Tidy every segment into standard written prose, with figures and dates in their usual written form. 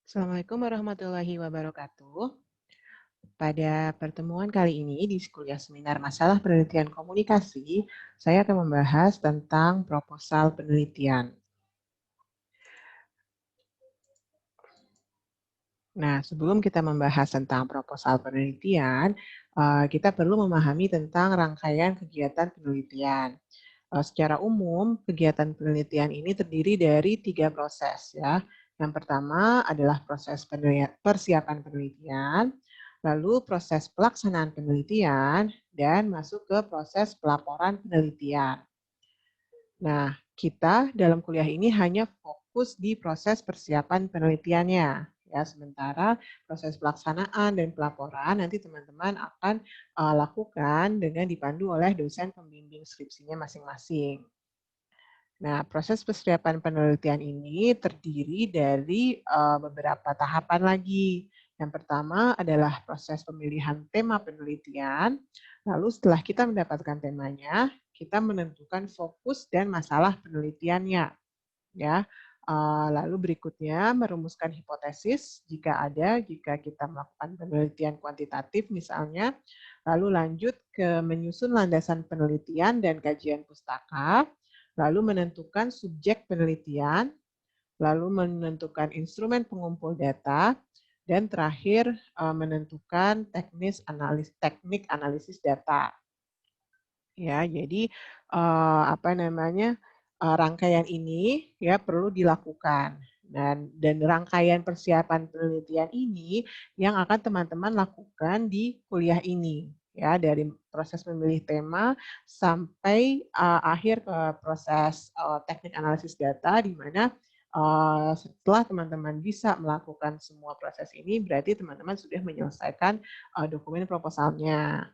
Assalamualaikum warahmatullahi wabarakatuh. Pada pertemuan kali ini di kuliah seminar masalah penelitian komunikasi, saya akan membahas tentang proposal penelitian. Nah, sebelum kita membahas tentang proposal penelitian, kita perlu memahami tentang rangkaian kegiatan penelitian. Secara umum, kegiatan penelitian ini terdiri dari 3 proses ya. Yang pertama adalah proses persiapan penelitian, lalu proses pelaksanaan penelitian, dan masuk ke proses pelaporan penelitian. Nah, kita dalam kuliah ini hanya fokus di proses persiapan penelitiannya. Ya, sementara proses pelaksanaan dan pelaporan nanti teman-teman akan lakukan dengan dipandu oleh dosen pembimbing skripsinya masing-masing. Nah, proses persiapan penelitian ini terdiri dari beberapa tahapan lagi. Yang pertama adalah proses pemilihan tema penelitian. Lalu setelah kita mendapatkan temanya, kita menentukan fokus dan masalah penelitiannya. Ya, lalu berikutnya merumuskan hipotesis jika ada, jika kita melakukan penelitian kuantitatif misalnya. Lalu lanjut ke menyusun landasan penelitian dan kajian pustaka. Lalu menentukan subjek penelitian, lalu menentukan instrumen pengumpul data, dan terakhir menentukan teknik analisis data. Ya, jadi rangkaian ini ya perlu dilakukan dan rangkaian persiapan penelitian ini yang akan teman-teman lakukan di kuliah ini ya, dari proses memilih tema sampai akhir ke proses teknik analisis data, di mana setelah teman-teman bisa melakukan semua proses ini berarti teman-teman sudah menyelesaikan dokumen proposalnya.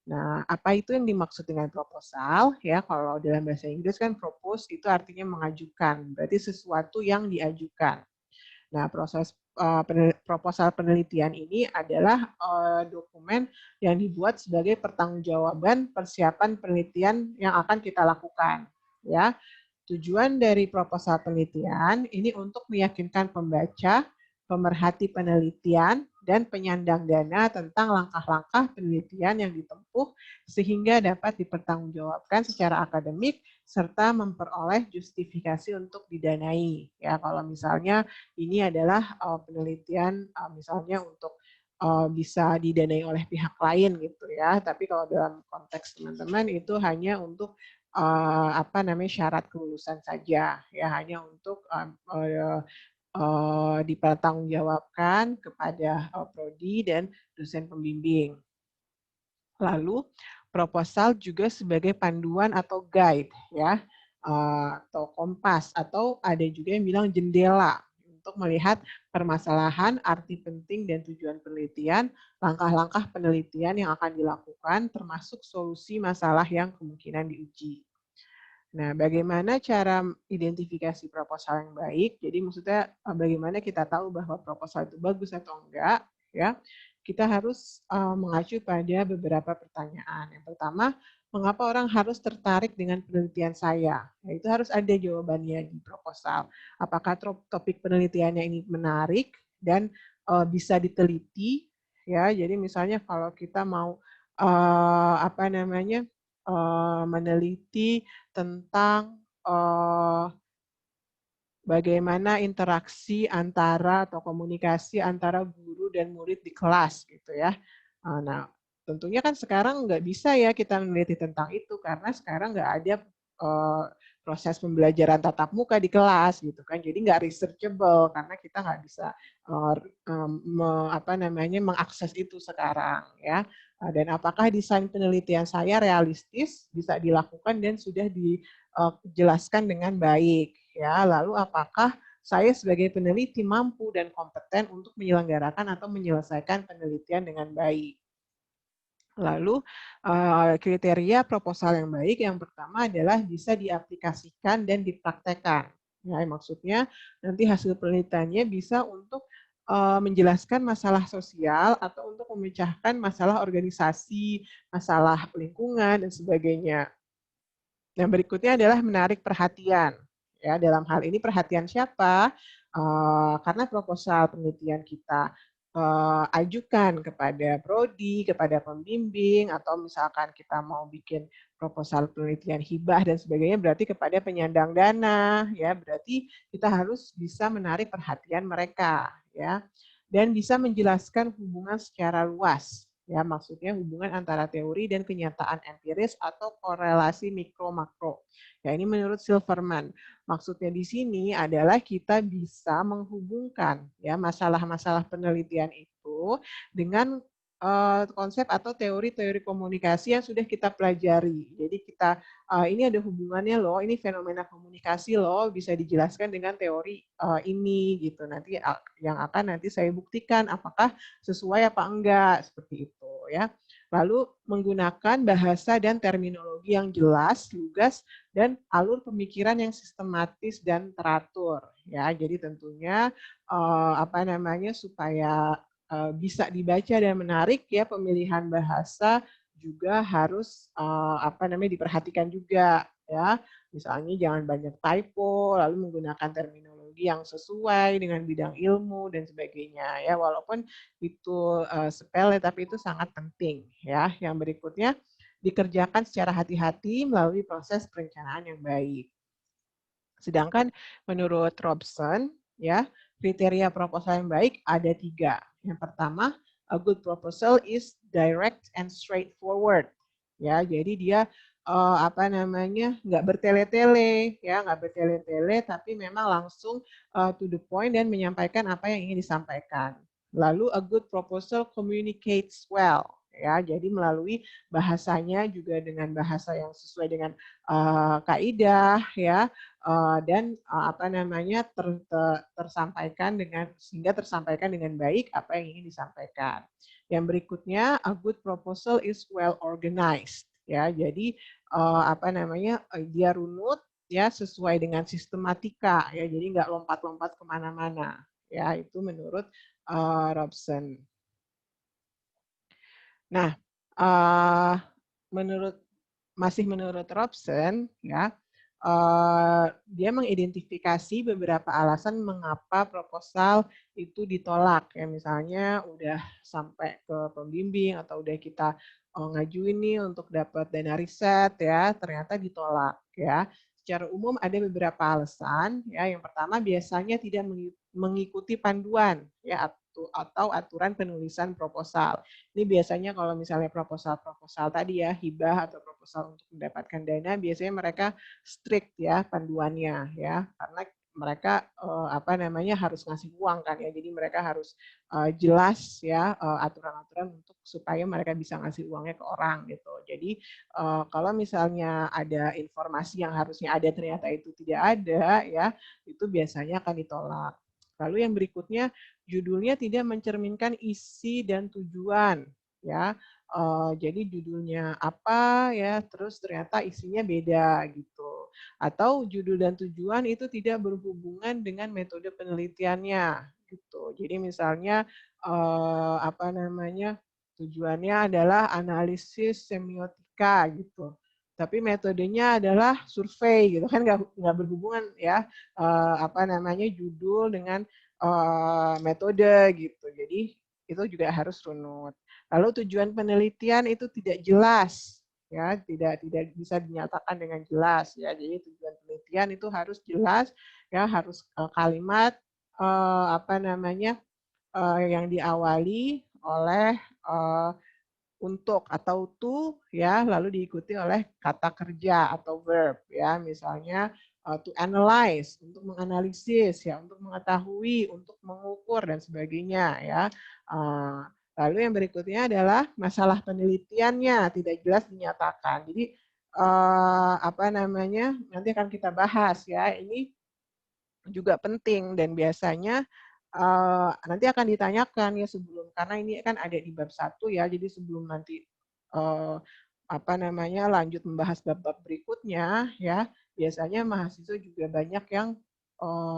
Nah, apa itu yang dimaksud dengan proposal? Ya, kalau dalam bahasa Inggris kan propose itu artinya mengajukan, berarti sesuatu yang diajukan. Nah, proses proposal penelitian ini adalah dokumen yang dibuat sebagai pertanggungjawaban persiapan penelitian yang akan kita lakukan. Ya, tujuan dari proposal penelitian ini untuk meyakinkan pembaca, pemerhati penelitian, dan penyandang dana tentang langkah-langkah penelitian yang ditempuh sehingga dapat dipertanggungjawabkan secara akademik serta memperoleh justifikasi untuk didanai. Ya, kalau misalnya ini adalah penelitian misalnya untuk bisa didanai oleh pihak lain gitu ya. Tapi kalau dalam konteks teman-teman itu hanya untuk syarat kelulusan saja ya, hanya untuk dipertanggungjawabkan kepada prodi dan dosen pembimbing. Lalu proposal juga sebagai panduan atau guide ya, atau kompas, atau ada juga yang bilang jendela untuk melihat permasalahan, arti penting dan tujuan penelitian, langkah-langkah penelitian yang akan dilakukan, termasuk solusi masalah yang kemungkinan diuji. Nah, bagaimana cara identifikasi proposal yang baik? Jadi maksudnya bagaimana kita tahu bahwa proposal itu bagus atau enggak, ya? Kita harus mengacu pada beberapa pertanyaan. Yang pertama, mengapa orang harus tertarik dengan penelitian saya? Nah, itu harus ada jawabannya di proposal. Apakah topik penelitiannya ini menarik dan bisa diteliti? Ya, jadi misalnya kalau kita mau meneliti tentang bagaimana interaksi antara atau komunikasi antara guru dan murid di kelas gitu ya. Nah, tentunya kan sekarang nggak bisa ya kita meneliti tentang itu karena sekarang nggak ada proses pembelajaran tatap muka di kelas gitu kan. Jadi nggak researchable karena kita nggak bisa mengakses itu sekarang ya. Dan apakah desain penelitian saya realistis, bisa dilakukan dan sudah dijelaskan dengan baik ya. Lalu apakah saya sebagai peneliti mampu dan kompeten untuk menyelenggarakan atau menyelesaikan penelitian dengan baik. Lalu kriteria proposal yang baik yang pertama adalah bisa diaplikasikan dan dipraktekkan. Ya, maksudnya nanti hasil penelitiannya bisa untuk menjelaskan masalah sosial atau untuk memecahkan masalah organisasi, masalah lingkungan dan sebagainya. Yang berikutnya adalah menarik perhatian. Ya, dalam hal ini perhatian siapa? Karena proposal penelitian kita ajukan kepada prodi, kepada pembimbing, atau misalkan kita mau bikin proposal penelitian hibah dan sebagainya, berarti kepada penyandang dana, ya berarti kita harus bisa menarik perhatian mereka, ya, dan bisa menjelaskan hubungan secara luas. Ya, maksudnya hubungan antara teori dan kenyataan empiris atau korelasi mikro makro. Ya, ini menurut Silverman. Maksudnya di sini adalah kita bisa menghubungkan ya masalah-masalah penelitian itu dengan konsep atau teori-teori komunikasi yang sudah kita pelajari. Jadi kita ini ada hubungannya loh, ini fenomena komunikasi loh, bisa dijelaskan dengan teori ini gitu. Nanti yang akan nanti saya buktikan apakah sesuai apa enggak seperti itu ya. Lalu menggunakan bahasa dan terminologi yang jelas, lugas, dan alur pemikiran yang sistematis dan teratur ya. Jadi tentunya supaya bisa dibaca dan menarik ya, pemilihan bahasa juga harus diperhatikan juga ya. Misalnya jangan banyak typo, lalu menggunakan terminologi yang sesuai dengan bidang ilmu dan sebagainya ya. Walaupun itu sepele tapi itu sangat penting ya. Yang berikutnya dikerjakan secara hati-hati melalui proses perencanaan yang baik. Sedangkan menurut Robson, ya kriteria proposal yang baik ada 3. Yang pertama, a good proposal is direct and straightforward. Ya, jadi dia nggak bertele-tele, ya nggak bertele-tele, tapi memang langsung to the point dan menyampaikan apa yang ingin disampaikan. Lalu a good proposal communicates well. Ya, jadi melalui bahasanya juga dengan bahasa yang sesuai dengan kaidah, ya, dan tersampaikan sehingga tersampaikan dengan baik apa yang ingin disampaikan. Yang berikutnya, a good proposal is well organized. Ya, jadi dia runut, ya sesuai dengan sistematika, ya jadi nggak lompat-lompat kemana-mana. Ya, itu menurut Robson. Nah, menurut Robson, ya, dia mengidentifikasi beberapa alasan mengapa proposal itu ditolak. Ya, misalnya udah sampai ke pembimbing atau udah kita ngajuin nih untuk dapat dana riset, ya, ternyata ditolak. Ya, secara umum ada beberapa alasan. Ya, yang pertama biasanya tidak mengikuti panduan, ya, atau aturan penulisan proposal. Ini biasanya kalau misalnya proposal-proposal tadi ya, hibah atau proposal untuk mendapatkan dana, biasanya mereka strict ya panduannya ya, karena mereka harus ngasih uang kan ya, jadi mereka harus jelas ya aturan-aturan untuk supaya mereka bisa ngasih uangnya ke orang gitu. Jadi kalau misalnya ada informasi yang harusnya ada ternyata itu tidak ada ya, itu biasanya akan ditolak. Lalu yang berikutnya, judulnya tidak mencerminkan isi dan tujuan ya. Jadi judulnya apa ya, terus ternyata isinya beda gitu. Atau judul dan tujuan itu tidak berhubungan dengan metode penelitiannya gitu. Jadi misalnya tujuannya adalah analisis semiotika gitu. Tapi metodenya adalah survei gitu kan, nggak berhubungan ya judul dengan metode gitu. Jadi itu juga harus runut. Lalu tujuan penelitian itu tidak jelas, ya tidak bisa dinyatakan dengan jelas ya. Jadi tujuan penelitian itu harus jelas, ya harus kalimat yang diawali oleh untuk atau to ya, lalu diikuti oleh kata kerja atau verb ya, misalnya to analyze, untuk menganalisis ya, untuk mengetahui, untuk mengukur dan sebagainya ya. Lalu yang berikutnya adalah masalah penelitiannya tidak jelas dinyatakan. Jadi nanti akan kita bahas ya, ini juga penting dan biasanya nanti akan ditanyakan ya sebelum, karena ini kan ada di bab 1 ya, jadi sebelum nanti lanjut membahas bab-bab berikutnya ya, biasanya mahasiswa juga banyak yang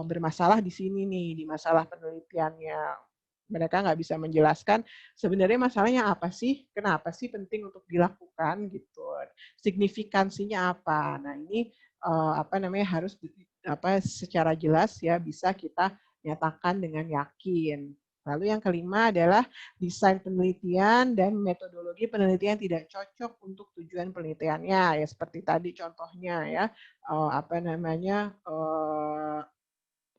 bermasalah di sini nih, di masalah penelitiannya. Mereka nggak bisa menjelaskan sebenarnya masalahnya apa sih, kenapa sih penting untuk dilakukan gitu, signifikansinya apa. Nah ini harus secara jelas ya bisa kita nyatakan dengan yakin. Lalu yang kelima adalah desain penelitian dan metodologi penelitian tidak cocok untuk tujuan penelitiannya. Ya seperti tadi contohnya ya,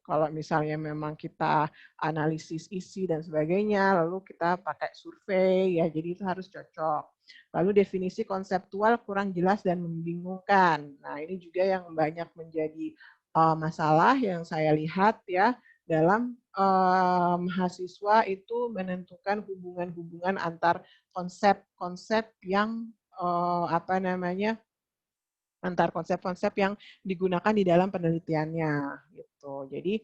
kalau misalnya memang kita analisis isi dan sebagainya, lalu kita pakai survei, ya jadi itu harus cocok. Lalu definisi konseptual kurang jelas dan membingungkan. Nah ini juga yang banyak menjadi masalah yang saya lihat ya dalam mahasiswa itu menentukan hubungan-hubungan antar konsep-konsep yang antar konsep-konsep yang digunakan di dalam penelitiannya gitu. Jadi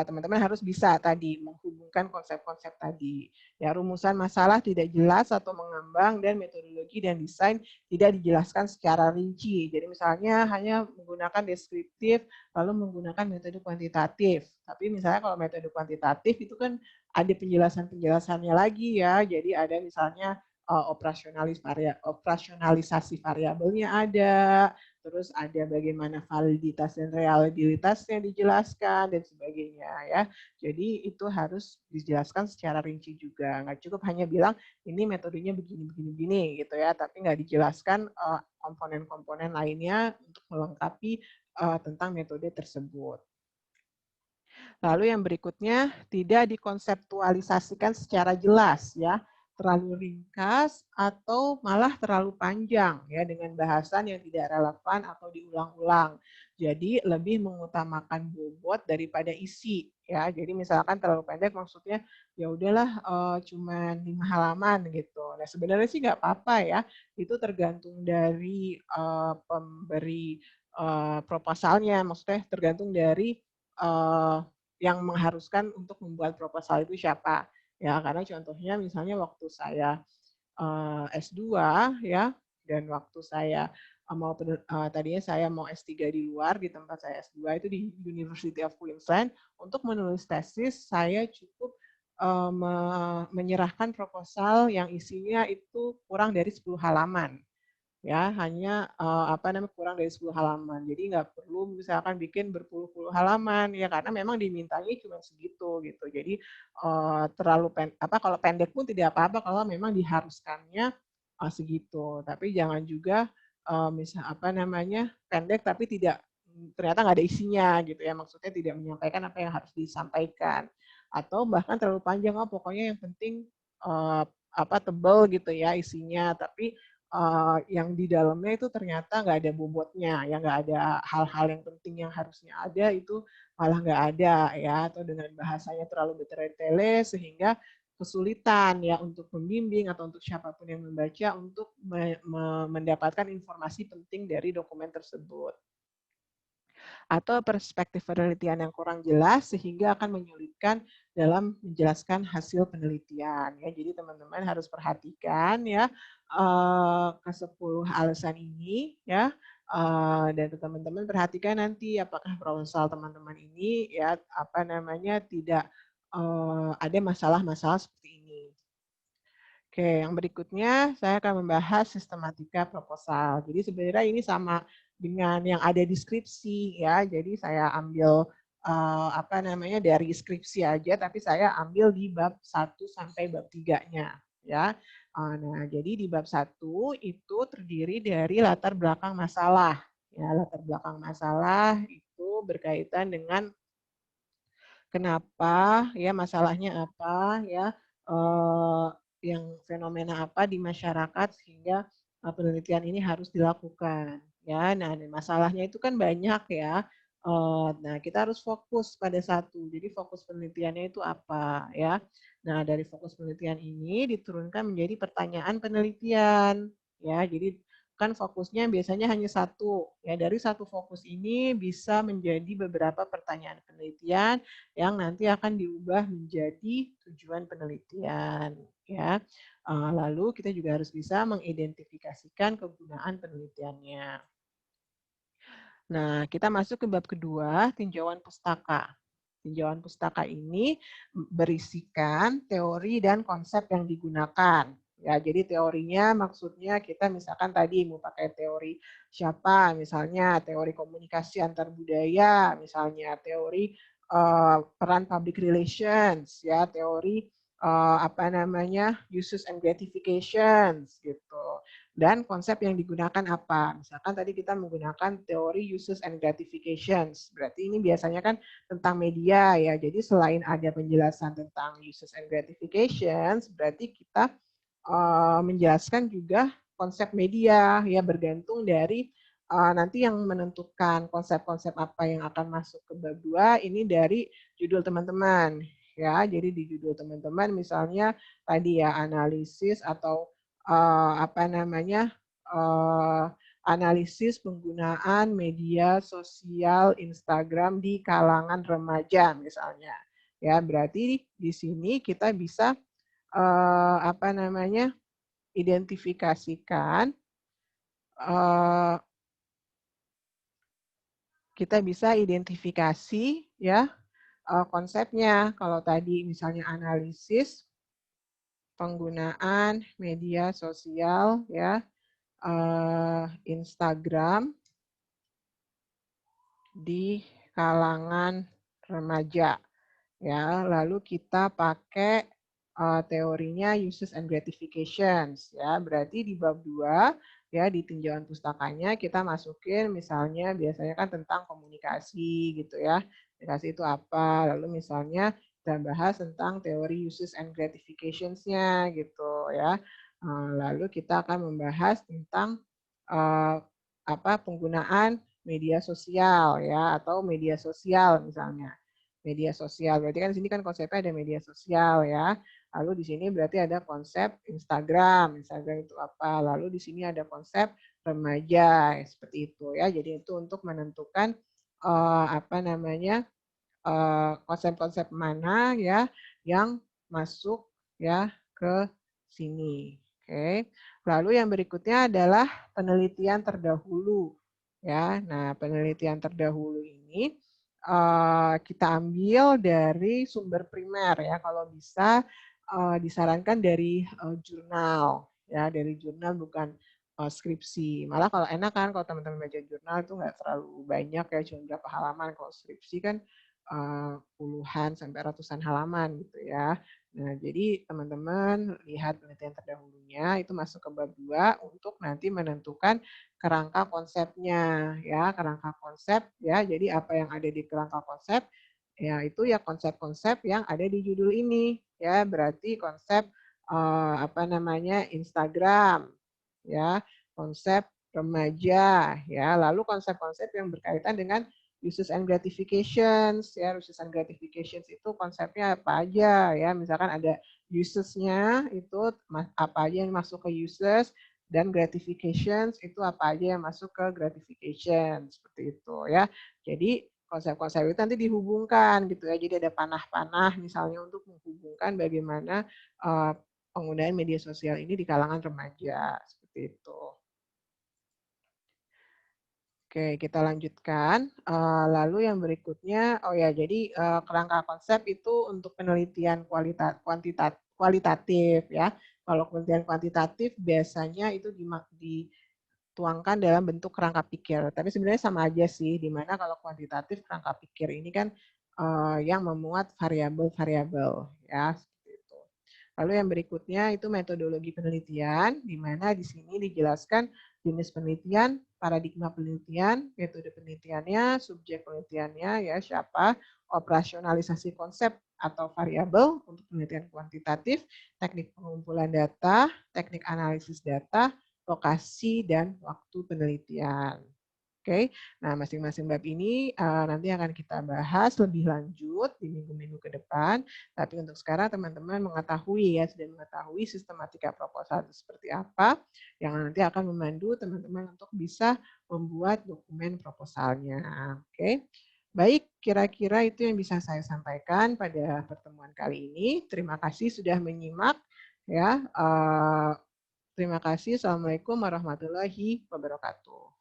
teman-teman harus bisa tadi menghubungkan konsep-konsep tadi. Ya, rumusan masalah tidak jelas atau mengambang dan metodologi dan desain tidak dijelaskan secara rinci. Jadi misalnya hanya menggunakan deskriptif lalu menggunakan metode kuantitatif. Tapi misalnya kalau metode kuantitatif itu kan ada penjelasan-penjelasannya lagi ya. Jadi ada misalnya operasionalisasi variabelnya ada, terus ada bagaimana validitas dan reliabilitasnya dijelaskan dan sebagainya ya. Jadi itu harus dijelaskan secara rinci juga. Nggak cukup hanya bilang ini metodenya begini gitu ya, tapi nggak dijelaskan komponen-komponen lainnya untuk melengkapi tentang metode tersebut. Lalu yang berikutnya tidak dikonseptualisasikan secara jelas ya, terlalu ringkas atau malah terlalu panjang ya dengan bahasan yang tidak relevan atau diulang-ulang. Jadi lebih mengutamakan bobot daripada isi ya. Jadi misalkan terlalu pendek maksudnya ya udahlah cuma 5 halaman gitu. Nah, sebenarnya sih nggak apa-apa ya. Itu tergantung dari pemberi proposalnya, maksudnya tergantung dari yang mengharuskan untuk membuat proposal itu siapa. Ya, karena contohnya misalnya waktu saya S2 ya, dan waktu saya tadinya saya mau S3 di luar di tempat saya S2 itu di University of Queensland, untuk menulis tesis saya cukup menyerahkan proposal yang isinya itu kurang dari 10 halaman ya hanya kurang dari 10 halaman. Jadi nggak perlu misalkan bikin berpuluh-puluh halaman ya karena memang dimintanya cuma segitu gitu. Jadi kalau pendek pun tidak apa-apa kalau memang diharuskannya segitu. Tapi jangan juga pendek tapi tidak ternyata nggak ada isinya gitu ya. Maksudnya tidak menyampaikan apa yang harus disampaikan. Atau bahkan terlalu panjang, pokoknya yang penting tebal gitu ya isinya, tapi yang di dalamnya itu ternyata nggak ada bobotnya, ya nggak ada hal-hal yang penting yang harusnya ada itu malah nggak ada ya, atau dengan bahasanya terlalu bertele-tele sehingga kesulitan ya untuk membimbing atau untuk siapapun yang membaca untuk mendapatkan informasi penting dari dokumen tersebut. Atau perspektif penelitian yang kurang jelas sehingga akan menyulitkan dalam menjelaskan hasil penelitian ya. Jadi teman-teman harus perhatikan ya ke-10 alasan ini ya. Dan teman-teman perhatikan nanti apakah proposal teman-teman ini ya tidak ada masalah-masalah seperti ini. Oke, yang berikutnya saya akan membahas sistematika proposal. Jadi sebenarnya ini sama dengan yang ada di skripsi ya. Jadi saya ambil dari skripsi aja, tapi saya ambil di bab 1 sampai bab 3-nya ya. Nah, jadi di bab 1 itu terdiri dari latar belakang masalah. Ya, latar belakang masalah itu berkaitan dengan kenapa ya masalahnya apa ya yang fenomena apa di masyarakat sehingga penelitian ini harus dilakukan ya. Nah, masalahnya itu kan banyak ya. Nah, kita harus fokus pada satu. Jadi fokus penelitiannya itu apa ya. Nah, dari fokus penelitian ini diturunkan menjadi pertanyaan penelitian ya. Jadi kan fokusnya biasanya hanya satu ya. Dari satu fokus ini bisa menjadi beberapa pertanyaan penelitian yang nanti akan diubah menjadi tujuan penelitian ya. Lalu kita juga harus bisa mengidentifikasikan kegunaan penelitiannya. Nah, kita masuk ke bab kedua, tinjauan pustaka. Tinjauan pustaka ini berisikan teori dan konsep yang digunakan Ya, jadi teorinya maksudnya kita misalkan tadi mau pakai teori siapa, misalnya teori komunikasi antar budaya, misalnya teori peran public relations, ya, teori apa namanya uses and gratifications gitu. Dan konsep yang digunakan apa? Misalkan tadi kita menggunakan teori uses and gratifications. Berarti ini biasanya kan tentang media ya. Jadi selain ada penjelasan tentang uses and gratifications, berarti kita menjelaskan juga konsep media ya, bergantung dari nanti yang menentukan konsep-konsep apa yang akan masuk ke bab 2 ini dari judul teman-teman ya. Jadi di judul teman-teman misalnya tadi ya analisis atau apa namanya analisis penggunaan media sosial Instagram di kalangan remaja misalnya. Ya, berarti di sini kita bisa apa namanya identifikasikan kita bisa identifikasi ya konsepnya. Kalau tadi misalnya analisis penggunaan media sosial ya Instagram di kalangan remaja. Ya, lalu kita pakai teorinya uses and gratifications ya. Berarti di bab 2 ya di tinjauan pustakanya kita masukin misalnya biasanya kan tentang komunikasi gitu ya. Komunikasi itu apa? Lalu misalnya kita bahas tentang teori uses and gratifications-nya gitu ya. Lalu kita akan membahas tentang apa penggunaan media sosial ya atau media sosial misalnya. Media sosial. Berarti kan di sini kan konsepnya ada media sosial ya. Lalu di sini berarti ada konsep Instagram. Instagram itu apa? Lalu di sini ada konsep remaja seperti itu ya. Jadi itu untuk menentukan apa namanya konsep-konsep mana ya yang masuk ya ke sini. Oke. Lalu yang berikutnya adalah penelitian terdahulu ya. Nah, penelitian terdahulu ini kita ambil dari sumber primer ya. Kalau bisa disarankan dari jurnal ya, dari jurnal bukan skripsi. Malah kalau enak kan kalau teman-teman baca jurnal itu nggak terlalu banyak ya, cuma berapa halaman. Kalau skripsi kan puluhan sampai ratusan halaman gitu ya. Nah, jadi teman-teman lihat penelitian terdahulunya itu masuk ke bab 2 untuk nanti menentukan kerangka konsepnya ya, kerangka konsep ya. Jadi apa yang ada di kerangka konsep ya itu ya konsep-konsep yang ada di judul ini ya. Berarti konsep apa namanya Instagram ya, konsep remaja ya, lalu konsep-konsep yang berkaitan dengan uses and gratifications ya. Uses and gratifications itu konsepnya apa aja ya, misalkan ada usesnya itu apa aja yang masuk ke uses, dan gratifications itu apa aja yang masuk ke gratification seperti itu ya. Jadi konsep-konsep itu nanti dihubungkan gitu ya. Jadi ada panah-panah misalnya untuk menghubungkan bagaimana penggunaan media sosial ini di kalangan remaja seperti itu. Oke, kita lanjutkan. Lalu yang berikutnya, oh ya, jadi kerangka konsep itu untuk penelitian kualitatif ya. Kalau penelitian kuantitatif biasanya itu dituangkan dalam bentuk kerangka pikir. Tapi sebenarnya sama aja sih, di mana kalau kuantitatif kerangka pikir ini kan yang memuat variabel-variabel ya. Seperti itu. Lalu yang berikutnya itu metodologi penelitian, di mana di sini dijelaskan jenis penelitian, paradigma penelitian, metode penelitiannya, subjek penelitiannya, ya siapa, operasionalisasi konsep atau variabel untuk penelitian kuantitatif, teknik pengumpulan data, teknik analisis data, lokasi, dan waktu penelitian. Oke, nah masing-masing bab ini nanti akan kita bahas lebih lanjut di minggu-minggu ke depan. Tapi untuk sekarang teman-teman mengetahui ya, sudah mengetahui sistematika proposal itu seperti apa, yang nanti akan memandu teman-teman untuk bisa membuat dokumen proposalnya. Oke, baik, kira-kira itu yang bisa saya sampaikan pada pertemuan kali ini. Terima kasih sudah menyimak ya. Terima kasih. Assalamualaikum warahmatullahi wabarakatuh.